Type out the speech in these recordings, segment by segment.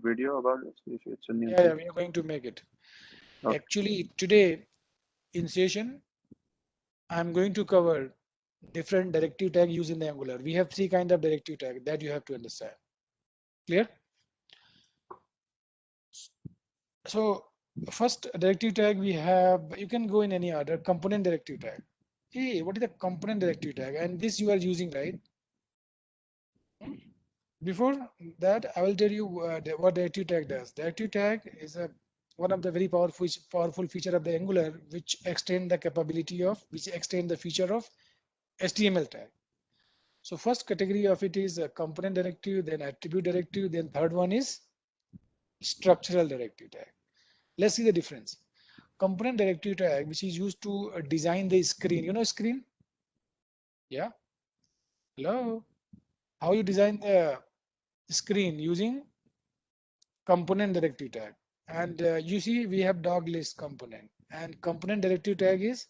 video about this? If it's a new Yeah, thing. we are going to make it. Okay. Actually, today in session, I'm going to cover different directive tag used in the Angular. We have three kinds of directive tag that you have to understand. Clear? So first directive tag we have, you can go in any order, component directive tag. Hey, what is the component directive tag? And this you are using, right? Before that, I will tell you what directive tag does. Directive tag is one of the very powerful feature of the Angular, which extend the feature of HTML tag. So first category of it is a component directive, then attribute directive, then third one is structural directive tag. Let's see the difference. Component directive tag, which is used to design the screen. You know screen? Yeah. Hello. How you design the screen using component directive tag. And you see we have dog list component, and component directive tag is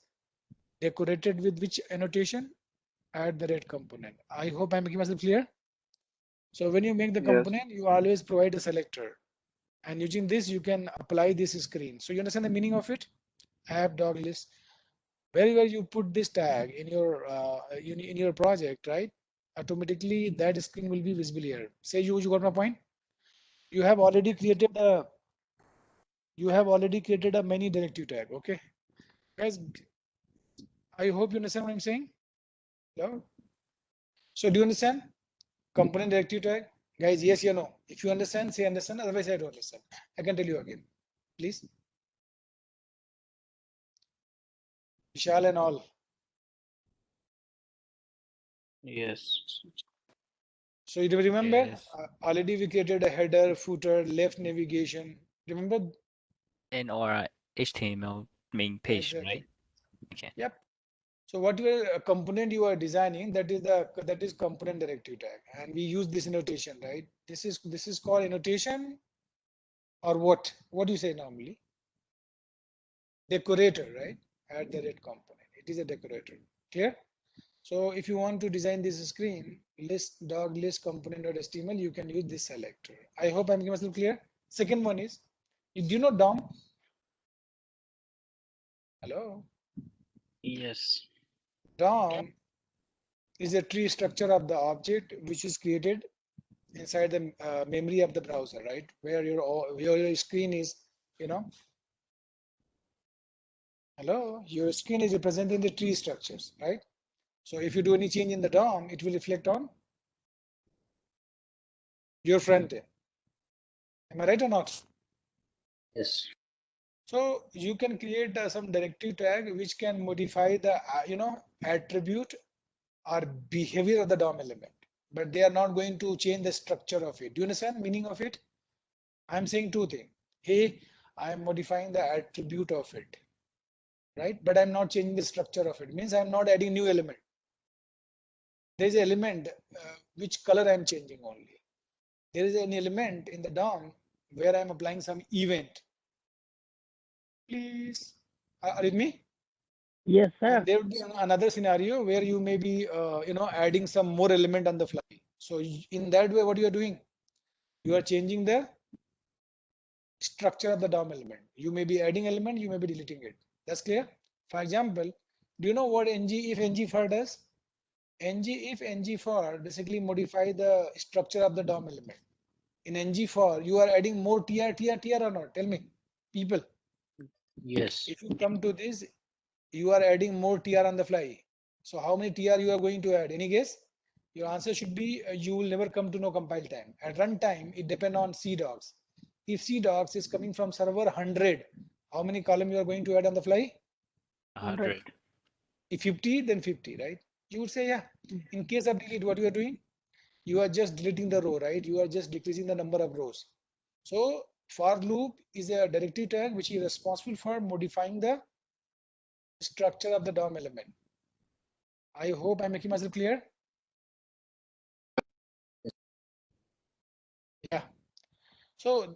decorated with which annotation? Add the red component. I hope I'm making myself clear. So when you make the Yes. component, you always provide a selector, and using this you can apply this screen. So you understand the meaning of it? App dog list. Wherever you put this tag in your project, right? Automatically that screen will be visible here. Say you got my point. You have already created a many directive tag. Okay, guys, I hope you understand what I'm saying. Hello? So do you understand component directive tag? Guys, yes or no? If you understand, say understand. Otherwise, I don't understand. I can tell you again. Please. Vishal and all. Yes. So you remember, Yes. already we created a header, footer, left navigation. Remember? In our HTML main page, right? Exactly. Okay. Yep. So whatever component you are designing, that is component directive tag, and we use this annotation, right? This is called annotation, or what? What do you say normally? Decorator, right? At the red component. It is a decorator. Clear? So if you want to design this screen, list dog list component.html, you can use this selector. I hope I'm making myself clear. Second one is, do you know DOM? Hello? Yes. DOM is a tree structure of the object which is created inside the memory of the browser, right? Where your screen is, you know, hello, your screen is representing the tree structures, right? So if you do any change in the DOM, it will reflect on your front end. Am I right or not? Yes. So you can create some directive tag which can modify the attribute or behavior of the DOM element, but they are not going to change the structure of it. Do you understand meaning of it? I'm saying two things. Hey, I'm modifying the attribute of it, right? But I'm not changing the structure of it. Means I'm not adding new element. There is an element which color I'm changing only. There is an element in the DOM where I'm applying some event. Please, are you with me? Yes, And sir. there would be another scenario where you may be adding some more element on the fly. So in that way, what you are doing, you are changing the structure of the DOM element. You may be adding element, you may be deleting it. That's clear. For example, do you know what ng if ng for does? Ng if ng for basically modify the structure of the DOM element. In ng for, you are adding more tr or not? Tell me, people. Yes. If you come to this, you are adding more tr on the fly. So how many tr you are going to add? Any guess? Your answer should be you will never come to know compile time. At runtime, it depends on cdocs. If cdocs is coming from server 100, how many column you are going to add on the fly? 100. 100. If 50, then 50, right? You would say, yeah. In case of delete, what you are doing? You are just deleting the row, right? You are just decreasing the number of rows. So for loop is a directive tag which is responsible for modifying the structure of the DOM element. I hope I'm making myself clear. Yeah. So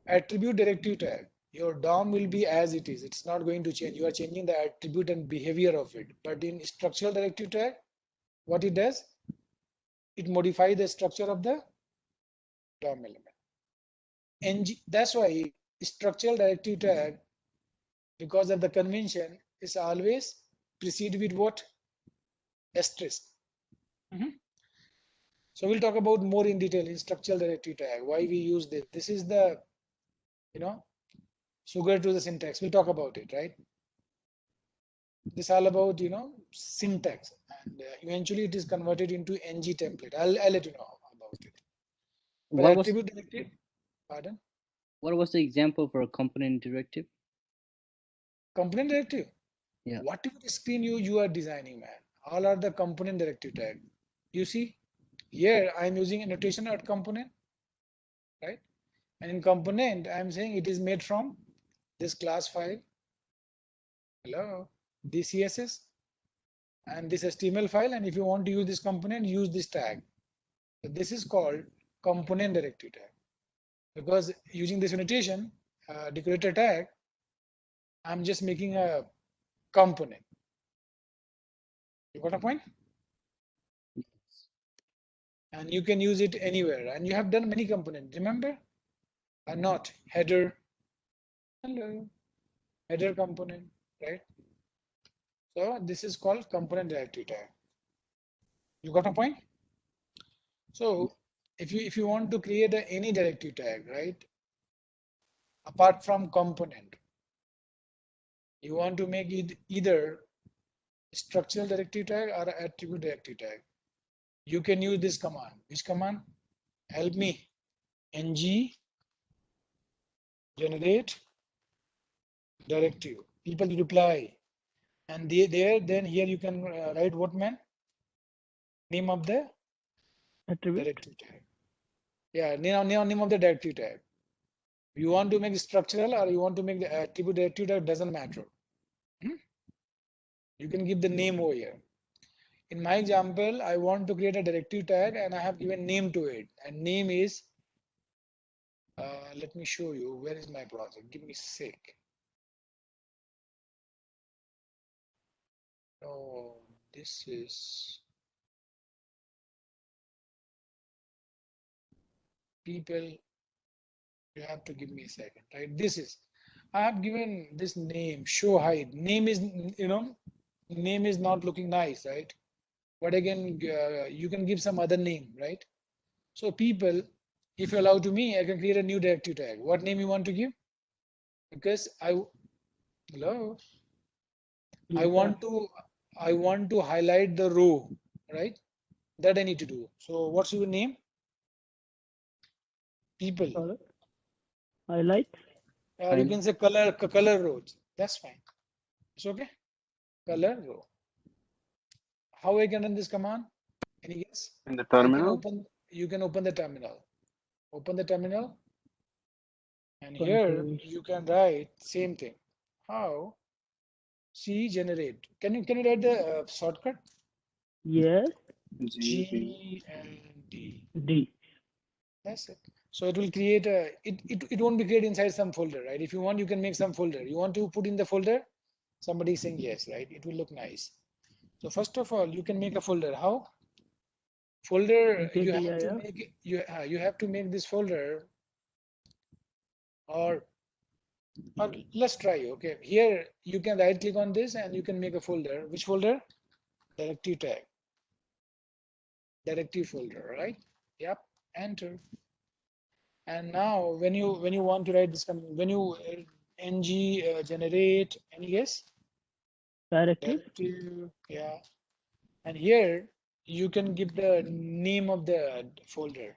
attribute directive tag, your DOM will be as it is. It's not going to change. You are changing the attribute and behavior of it. But in structural directive tag, what it does, it modifies the structure of the DOM element. That's why structural directive tag, because of the convention, is always preceded with what? Asterisk. So we'll talk about more in detail in structural directive tag, why we use this. This is the, sugar to the syntax. We'll talk about it, right? This all about, syntax, and eventually it is converted into ng template. I'll let you know about it. But What was attribute directive, pardon? what was the example for a component directive? Component directive. Yeah. Whatever screen you are designing, man, all are the component directive tag. You see, here I'm using a notation at component, right? And in component, I'm saying it is made from this class file, hello, this CSS, and this HTML file. And if you want to use this component, use this tag. So this is called component directive tag, because using this notation, decorator tag, I'm just making a component. You got a point? And you can use it anywhere. And you have done many components, remember? Or not? Header, hello, header component, right? So this is called component directive tag. You got a point? So if you want to create any directive tag, right? Apart from component, you want to make it either structural directive tag or attribute directive tag. You can use this command. Which command? Help me. Ng generate directive. People reply, and then here you can write what, man? Name of the Attribute. directive tag. Yeah, name of the directive tag. You want to make structural or you want to make the attribute directive tag, doesn't matter. You can give the name over here. In my example, I want to create a directive tag and I have given name to it, and name is, let me show you, where is my project? Give me a sec. Oh, this is people. You have to give me a second, right? This is, I have given this name, show height. Name is, name is not looking nice, right? But again, you can give some other name, right? So people, if you allow to me, I can create a new directive tag. What name you want to give? Because hello, I want to highlight the row, right? That I need to do. So what's your name? People. Highlight. Or you can say color rows. That's fine. It's okay. Color row. How I can run this command? Any guess? In the terminal? You can open the terminal. Open the terminal. And here you can write same thing. How? C generate. Can you write the shortcut? Yes. G and D. D. That's it. So it will create it won't be created inside some folder, right? If you want, you can make some folder. You want to put in the folder? Somebody is saying yes, right? It will look nice. So first of all, you can make a folder. How? Folder, you have to make you have to make this folder, or let's try. Okay, here you can right click on this and you can make a folder. Which folder? Directive tag. Directive folder, right? Yep. Enter. And now when you want to write this, when you ng generate, any guess? Directive. Yeah. And here you can give the name of the folder.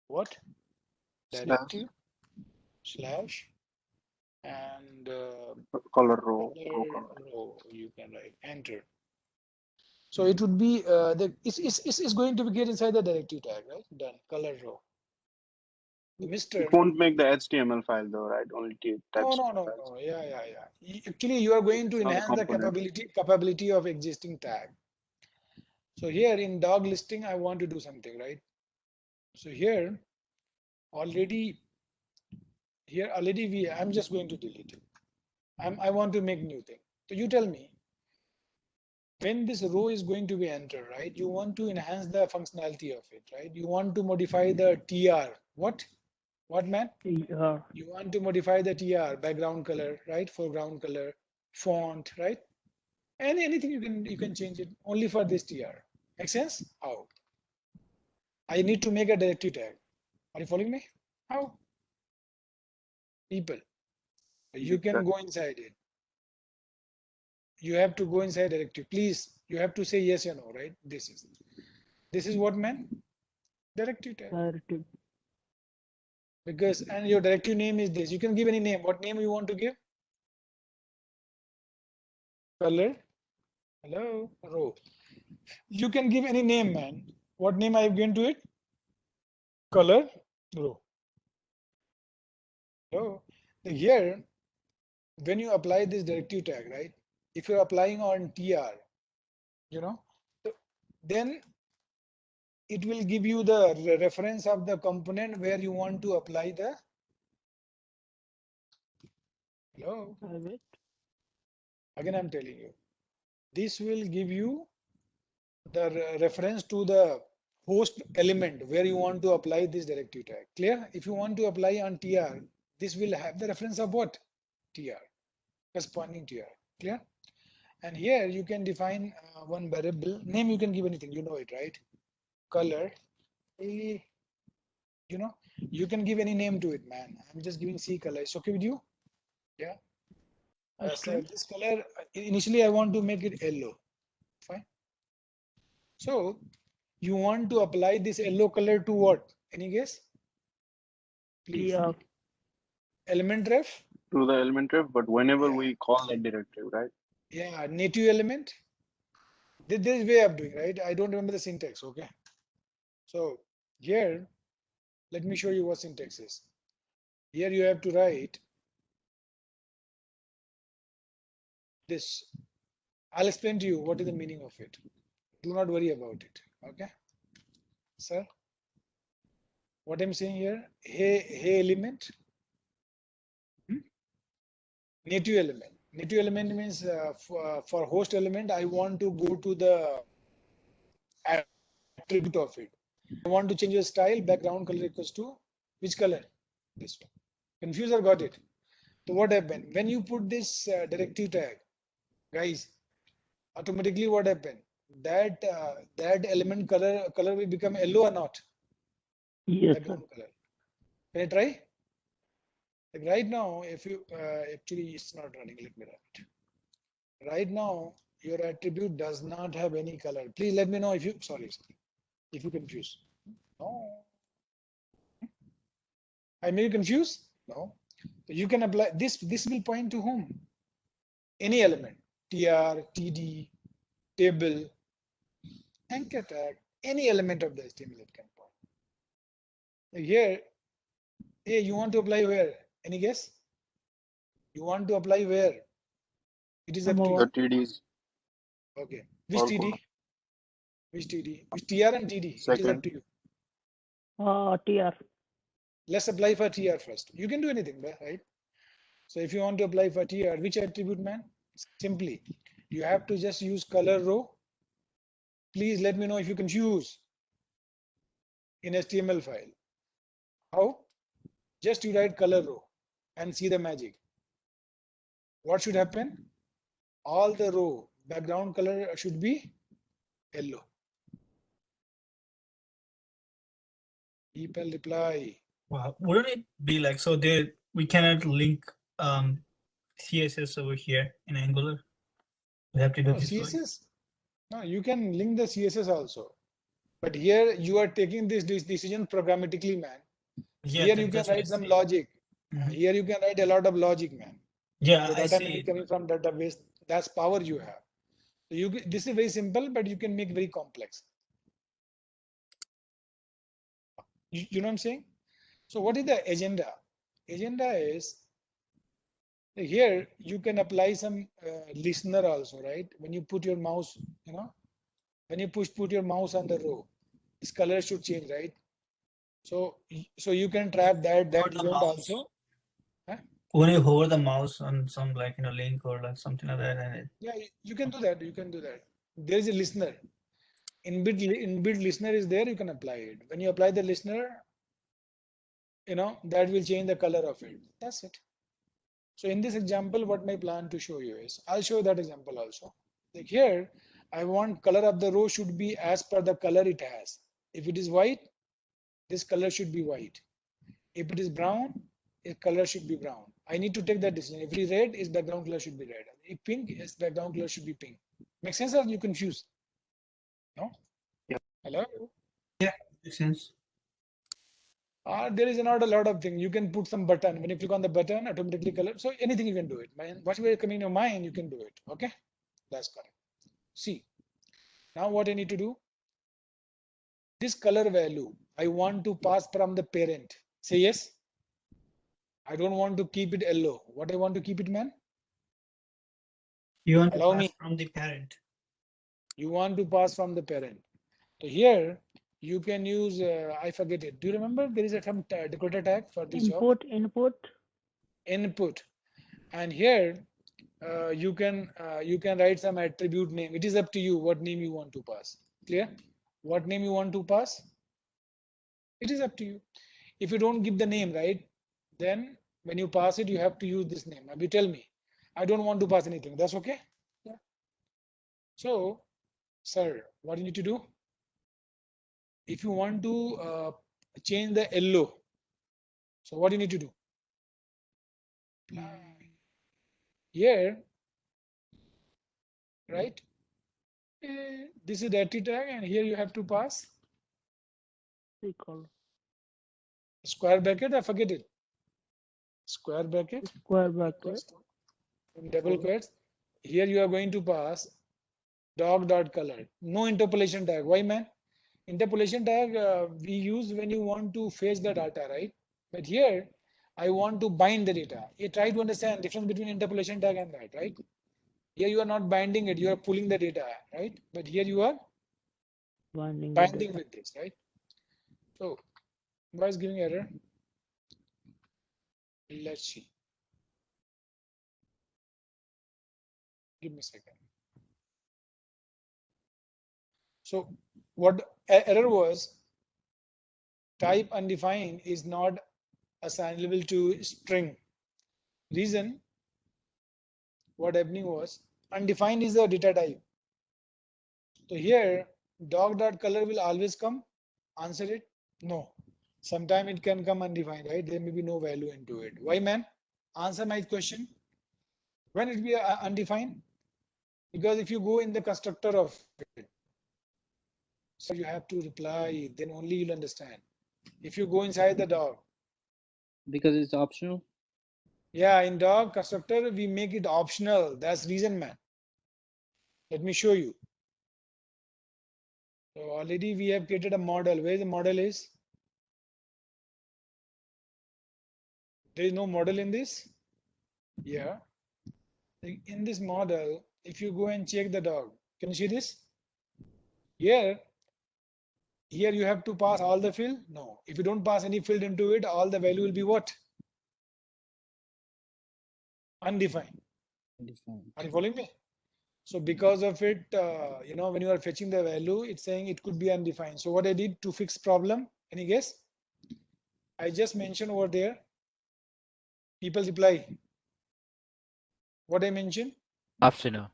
What? Directive slash and color row. row. You can write enter. So it would be it's going to be get inside the directive tag, right? Done. Color row. Mr. It won't make the HTML file though, right? Only text. No. Yeah. Actually, you are going to enhance the capability of existing tag. So here in dog listing, I want to do something, right? So here already I'm just going to delete it. I want to make new thing. So you tell me, when this row is going to be entered, right? You want to enhance the functionality of it, right? You want to modify the TR. What? What, man? TR. You want to modify the TR, background color, right? Foreground color, font, right? Anything you can change it only for this TR. Make sense? How? I need to make a directive tag. Are you following me? How? People. You can go inside it. You have to go inside directive. Please, you have to say yes or no, right? This is what, man? Directive tag. Directive. Because and your directive name is this. You can give any name. What name you want to give? Color. Hello. Row. You can give any name, man. What name I have given to it? Color. Row. Hello. Here, when you apply this directive tag, right? If you're applying on TR, you know, then it will give you the reference of the component where you want to apply the. Hello. Wait. Again, I'm telling you, this will give you the reference to the host element where you want to apply this directive tag. Clear? If you want to apply on TR, this will have the reference of what? TR, corresponding TR. Clear? And here you can define one variable name. You can give anything. You know it, right? Color. You know, you can give any name to it, man. I'm just giving C color. It's okay with you? Yeah. So this color, initially I want to make it yellow. Fine. So you want to apply this yellow color to what? Any guess? Please. TR. Element ref? To the element ref, but whenever Yeah. we call that directive, right? Yeah, native element. There is way of doing, right? I don't remember the syntax, okay? So here, let me show you what syntax is. Here you have to write this. I'll explain to you what is the meaning of it. Do not worry about it, okay? Sir, what I'm saying here, hey element, native element. Native element means for host element, I want to go to the attribute of it. I want to change the style, background color equals to which color? This one. Confused or got it? So what happened? When you put this directive tag, guys, automatically what happened? That element color will become yellow or not? Yes, sir. Background color. Can I try? Like right now, if you actually it's not running, let me run it. Right now, your attribute does not have any color. Please let me know if you sorry, if you confuse. No. I may be confused? No. So you can apply this. This will point to whom? Any element. TR, TD, table, anchor tag, any element of the HTML it can point. Here, hey, you want to apply where? Any guess? You want to apply where? It is up to Number you. The one. TDs Okay. Which or TD? Which TD? Which TR and TD? It is up second. to you. TR. Let's apply for TR first. You can do anything, right? So if you want to apply for TR, which attribute, man? Simply, you have to just use color row. Please let me know if you confuse in HTML file. How? Just you write color row and see the magic. What should happen? All the row background color should be yellow. People reply. Wow, wouldn't it be like so? We cannot link CSS over here in Angular. We have to do No, this way. CSS. No, you can link the CSS also. But here you are taking this decision programmatically, man. Yeah, Here you can that's what I write some see. logic. Mhm. Here you can write a lot of logic, man. Yeah, Your I data may see. be coming from database. That's power you have. So this is very simple, but you can make very complex. You know what I'm saying? So what is the agenda? Agenda is here you can apply some listener also, right? When you put your mouse, when you put your mouse on the row, its color should change, right? So you can trap that Hover the event mouse. also. Huh? When you hover the mouse on some like link or like something like that, and Yeah, you can do that. You can do that. There is a listener. Inbuilt listener is there. You can apply it. When you apply the listener, that will change the color of it. That's it. So in this example, what my plan to show you is, I'll show that example also. Like here, I want color of the row should be as per the color it has. If it is white, this color should be white. If it is brown, its color should be brown. I need to take that decision. If it is red, its background color should be red. If pink, its background color should be pink. Make sense, or you confused? No? Yeah. Hello? Makes sense. There is not a lot of things. You can put some button. When you click on the button, automatically color. So anything you can do it. Whatever coming in your mind, you can do it. Okay? That's correct. See, now what I need to do? This color value, I want to pass from the parent. Say yes. I don't want to keep it yellow. What I want to keep it, man? You want to Allow pass me. from the parent. You want to pass from the parent. So here you can use, I forget it. Do you remember there is a some decorator tag for this job? Input. Input. And here you can write some attribute name. It is up to you what name you want to pass. Clear? What name you want to pass? It is up to you. If you don't give the name, right, then when you pass it, you have to use this name. Now you tell me, I don't want to pass anything. That's okay? Yeah. So, sir, what you need to do? If you want to change the yellow, so what you need to do? Here, right? This is directive tag, and here you have to pass Recall. square bracket. I forget it. Square bracket. Square bracket. In double quotes. Here you are going to pass dog.color. No interpolation tag. Why, man? Interpolation tag we use when you want to fetch the data, right? But here I want to bind the data. You try to understand difference between interpolation tag and that, right? Here you are not binding it, you are pulling the data, right? But here you are Binding. binding with this, right? So why is giving error? Let's see. Give me a second. So what error was, type undefined is not assignable to string. Reason, what happening was, undefined is a data type. So here dog.color will always come. Answer it? No. Sometime it can come undefined, right? There may be no value into it. Why, man? Answer my question. When it be undefined? Because if you go in the constructor of it, so you have to reply, then only you'll understand. If you go inside the dog. Because it's optional. Yeah, in dog constructor, we make it optional. That's reason, man. Let me show you. So already we have created a model. Where the model is? There is no model in this. Yeah. In this model, if you go and check the dog, can you see this? Here you have to pass all the field. No, if you don't pass any field into it, all the value will be what? Undefined. Are you following me? So because of it, when you are fetching the value, it's saying it could be undefined. So what I did to fix problem, any guess? I just mentioned over there, people reply. What I mentioned? Optional.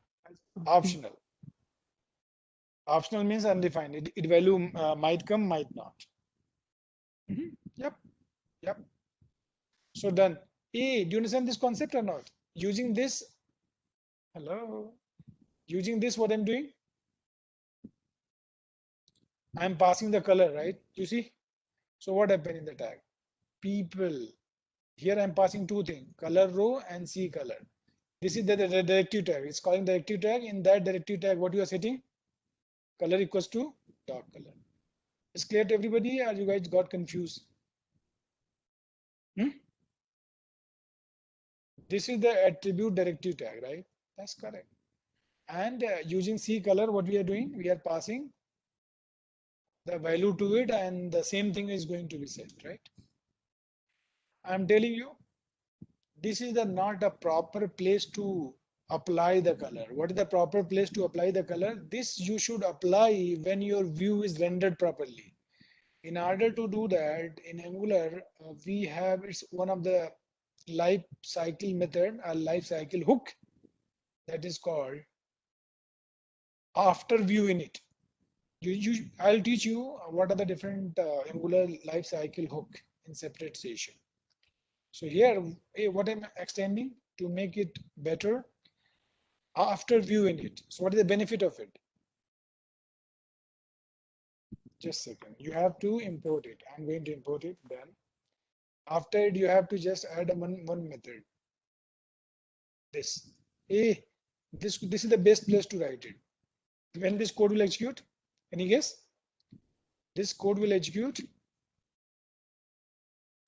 Optional. Optional means undefined. It value might come, might not. Yep. So done. Hey, do you understand this concept or not? Using this, hello. Using this, what I'm doing? I'm passing the color, right? You see? So what happened in the tag? People. Here I'm passing two things, color row and C color. This is the directive tag. It's calling directive tag. In that directive tag, what you are setting? Color equals to dog color. It's clear to everybody, or you guys got confused? This is the attribute directive tag, right? That's correct. And using C color, what we are doing? We are passing the value to it, and the same thing is going to be set, right? I'm telling you, this is not a proper place to apply the color. What is the proper place to apply the color? This you should apply when your view is rendered properly. In order to do that in Angular, we have, it's one of the life cycle method, a life cycle hook, that is called after view init. I'll teach you what are the different Angular life cycle hook in separate session. So here, what I'm extending to make it better, after view init. So what is the benefit of it? Just a second. You have to import it. I'm going to import it. Then after it, you have to just add one method. This. This is the best place to write it. When this code will execute, any guess? This code will execute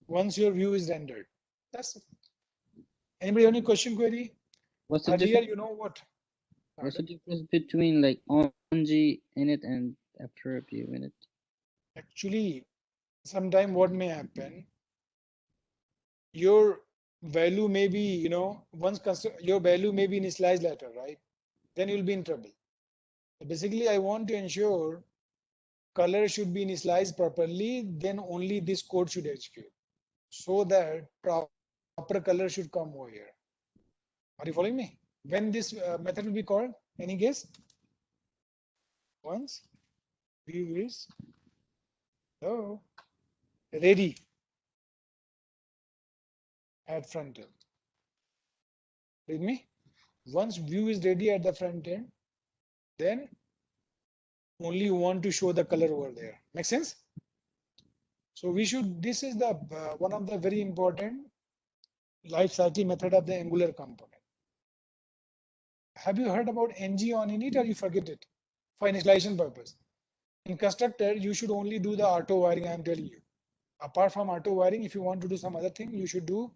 once your view is rendered. That's it. Anybody have any question, query? What's the Here, difference? you know what? What's the difference between like ONG init and after view init? Actually, sometime what may happen, your value may be, once your value may be initialized later, right? Then you'll be in trouble. So basically, I want to ensure color should be initialized properly, then only this code should execute, so that proper color should come over here. Are you following me? When this method will be called? Any guess? Once view is ready at front end. With me? Once view is ready at the front end, then only you want to show the color over there. Make sense? So this is the one of the very important life cycle method of the Angular component. Have you heard about ng on init, or you forget it for initialization purpose? In constructor, you should only do the auto wiring. I am telling you. Apart from auto wiring, if you want to do some other thing, you should do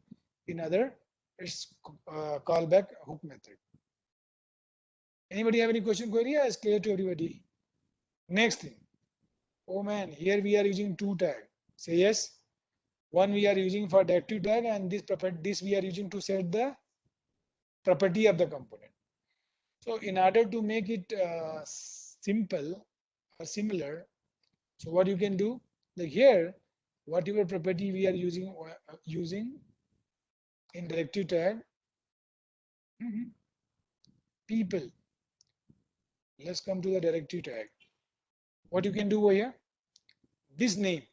in other. It's callback hook method. Anybody have any question, query? It's clear to everybody. Next thing. Oh man, here we are using two tag. Say yes. One we are using for directive tag, and this we are using to set the property of the component. So in order to make it simple or similar, so what you can do, like here, whatever property we are using in directive tag, people. Let's come to the directive tag. What you can do over here, this name.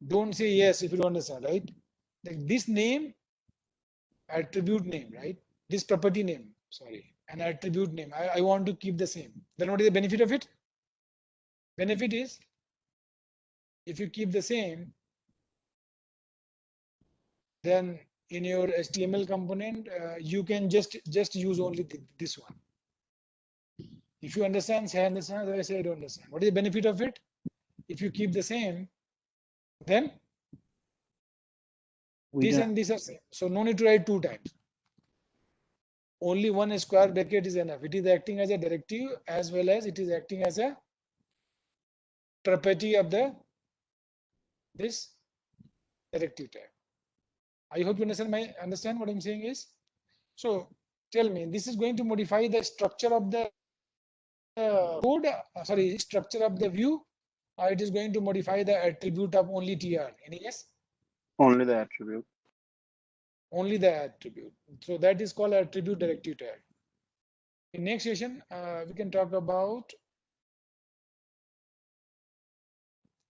Don't say yes if you don't understand, right? Like this name, attribute name, right? This property name, sorry, an attribute name. I want to keep the same. Then what is the benefit of it? Benefit is, if you keep the same, then in your HTML component, you can just use only this one. If you understand, say I understand, otherwise say I don't understand. What is the benefit of it? If you keep the same, then this and this are same. So no need to write two times. Only one square bracket is enough. It is acting as a directive as well as it is acting as a property of this directive tag. I hope you understand what I'm saying is. So tell me, this is going to modify the structure of the code, structure of the view, or it is going to modify the attribute of only tr? Any guess? Only the attribute. Only the attribute. So that is called attribute directive tag. In next session, we can talk about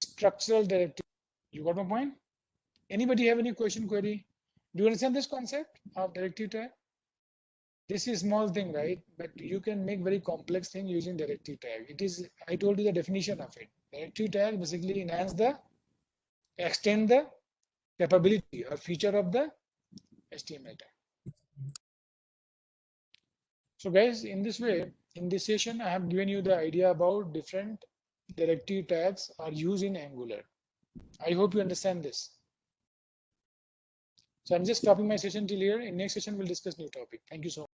structural directive. You got my point? Anybody have any question, query? Do you understand this concept of directive tag? This is small thing, right? But you can make very complex thing using directive tag. It is, I told you the definition of it. Directive tag basically extend the capability or feature of the HTML tag. So guys, in this way, in this session, I have given you the idea about different directive tags are used in Angular. I hope you understand this. So I'm just stopping my session till here. In next session, we'll discuss new topic. Thank you so much.